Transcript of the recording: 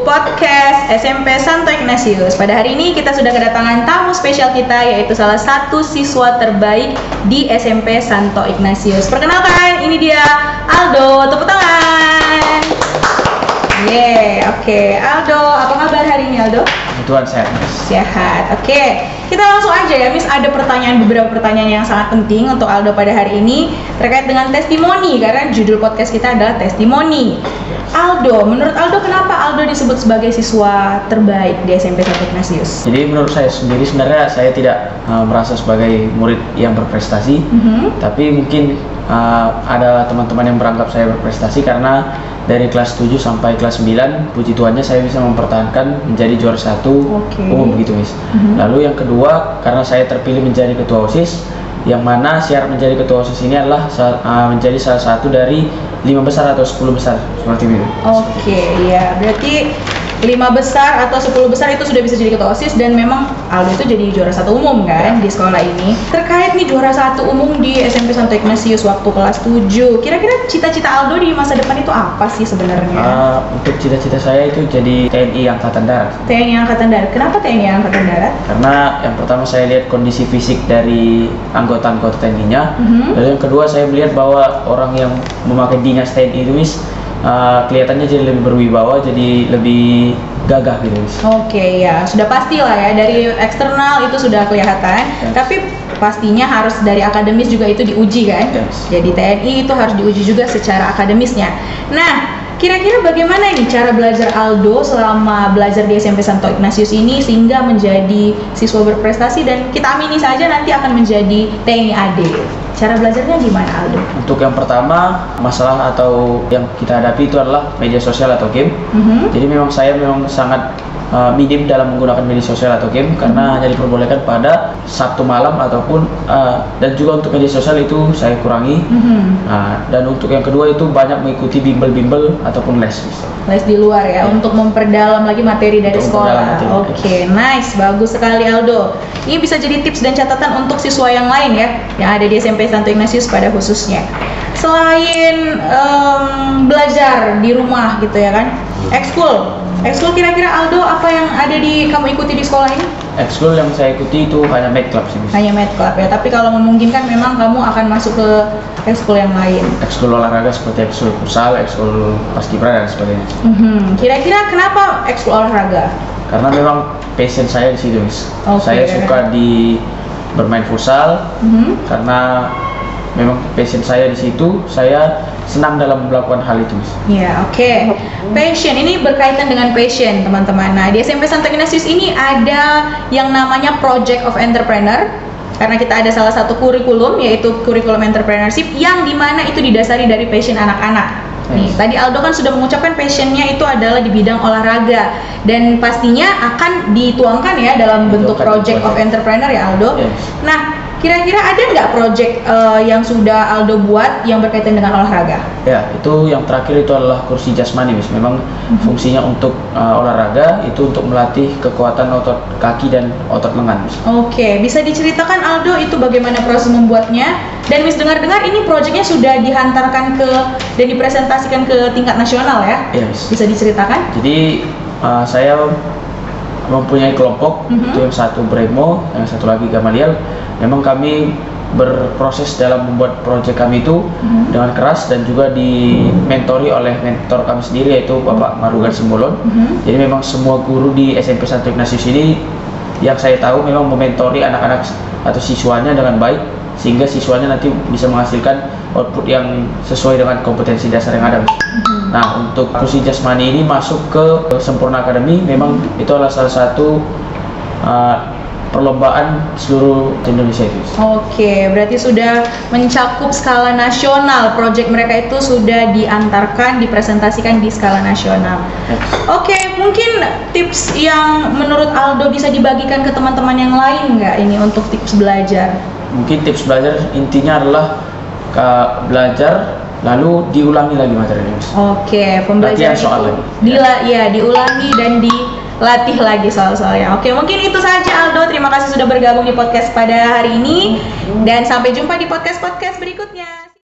podcast SMP Santo Ignatius. Pada hari ini kita sudah kedatangan tamu spesial kita, yaitu salah satu siswa terbaik di SMP Santo Ignatius. Perkenalkan, ini dia Aldo. Tepuk tangan. Oke. Aldo, apa kabar hari ini, Aldo? Tuhan sehat, Miss. Sehat. Oke. Kita langsung aja ya, Miss. Ada beberapa pertanyaan yang sangat penting untuk Aldo pada hari ini terkait dengan testimoni, karena judul podcast kita adalah testimoni. Aldo, menurut Aldo kenapa Aldo disebut sebagai siswa terbaik di SMP Santo Ignatius? Jadi menurut saya sendiri sebenarnya saya tidak merasa sebagai murid yang berprestasi, tapi mungkin ada teman-teman yang beranggap saya berprestasi karena dari kelas 7 sampai kelas 9 puji Tuhannya saya bisa mempertahankan menjadi juara 1 umum begitu, Miss. Lalu yang kedua, karena saya terpilih menjadi ketua OSIS, yang mana syarat menjadi ketua OSIS ini adalah menjadi salah satu dari 5 besar atau 10 besar seperti itu. Ya, berarti 5 besar atau 10 besar itu sudah bisa jadi ketua OSIS, dan memang Aldo itu jadi juara 1 umum kan di sekolah ini. Terkait nih juara 1 umum di SMP Santo Ignatius waktu kelas 7, kira-kira cita-cita Aldo di masa depan itu apa sih sebenarnya? Untuk cita-cita saya itu jadi TNI Angkatan Darat. TNI Angkatan Darat. Kenapa TNI Angkatan Darat? Karena yang pertama saya lihat kondisi fisik dari anggota-anggota TNI-nya. Lalu yang kedua saya melihat bahwa orang yang memakai dinas TNI itu, Miss, kelihatannya jadi lebih berwibawa, jadi lebih gagah gitu, Miss. Ya, sudah pasti lah ya, dari eksternal itu sudah kelihatan, tapi pastinya harus dari akademis juga itu diuji kan. Jadi TNI itu harus diuji juga secara akademisnya. Nah, kira-kira bagaimana ini cara belajar Aldo selama belajar di SMP Santo Ignatius ini sehingga menjadi siswa berprestasi dan kita amini saja nanti akan menjadi TNI AD? Cara belajarnya gimana, Aldo? Untuk yang pertama, masalah atau yang kita hadapi itu adalah media sosial atau game. Jadi saya sangat minim dalam menggunakan media sosial atau game karena hanya diperbolehkan pada Sabtu malam ataupun dan juga untuk media sosial itu saya kurangi. Dan untuk yang kedua itu banyak mengikuti bimbel-bimbel ataupun les di luar ya, untuk memperdalam lagi materi dari sekolah. Nice, bagus sekali Aldo. Ini bisa jadi tips dan catatan untuk siswa yang lain ya, yang ada di SMP Santo Ignatius pada khususnya. Selain belajar di rumah gitu ya kan, ekskul kira-kira Aldo apa yang ada kamu ikuti di sekolah ini? Ekskul yang saya ikuti itu hanya Math Club sih, Miss. Hanya Math Club ya, tapi kalau memungkinkan memang kamu akan masuk ke ekskul yang lain. Ekskul olahraga seperti ekskul futsal, ekskul paskibra dan sebagainya. Kira-kira kenapa ekskul olahraga? Karena memang passion saya di situ, Miss. Saya suka bermain futsal karena memang passion saya di situ. Saya senang dalam melakukan hal itu, Miss. Passion ini berkaitan dengan passion, teman-teman. Nah, di SMP Santo Ignatius ini ada yang namanya Project of Entrepreneur, karena kita ada salah satu kurikulum, yaitu kurikulum entrepreneurship, yang dimana itu didasari dari passion anak-anak. Nih, tadi Aldo kan sudah mengucapkan passionnya itu adalah di bidang olahraga, dan pastinya akan dituangkan ya dalam bentuk Project of Entrepreneur ya, Aldo. Nah, kira-kira ada nggak project yang sudah Aldo buat yang berkaitan dengan olahraga? Ya, itu yang terakhir itu adalah kursi jasmani, Miss. Memang fungsinya untuk olahraga, itu untuk melatih kekuatan otot kaki dan otot lengan, Miss. Bisa diceritakan Aldo itu bagaimana proses membuatnya? Dan Miss dengar-dengar ini projectnya sudah dihantarkan dan dipresentasikan ke tingkat nasional ya? Miss. Bisa diceritakan? Jadi saya mempunyai kelompok, itu yang satu Bremo, yang satu lagi Gamaliel. Memang kami berproses dalam membuat proyek kami itu dengan keras dan juga dimentori oleh mentor kami sendiri, yaitu Bapak Marugan Simbolon. Jadi memang semua guru di SMP Santo Ignatius ini yang saya tahu memang mementori anak-anak atau siswanya dengan baik, sehingga siswanya nanti bisa menghasilkan output yang sesuai dengan kompetensi dasar yang ada. Nah, untuk kursi jasmani ini masuk ke Sempurna Academy, memang itu adalah salah satu perlombaan seluruh Indonesia itu. Berarti sudah mencakup skala nasional. Project mereka itu sudah diantarkan, dipresentasikan di skala nasional. Mungkin tips yang menurut Aldo bisa dibagikan ke teman-teman yang lain nggak ini untuk tips belajar? Mungkin tips belajar intinya adalah belajar lalu diulangi lagi materinya. Pembelajaran soal lagi. Diulangi dan dilatih lagi soal-soalnya. Mungkin itu saja Aldo. Terima kasih sudah bergabung di podcast pada hari ini, dan sampai jumpa di podcast berikutnya.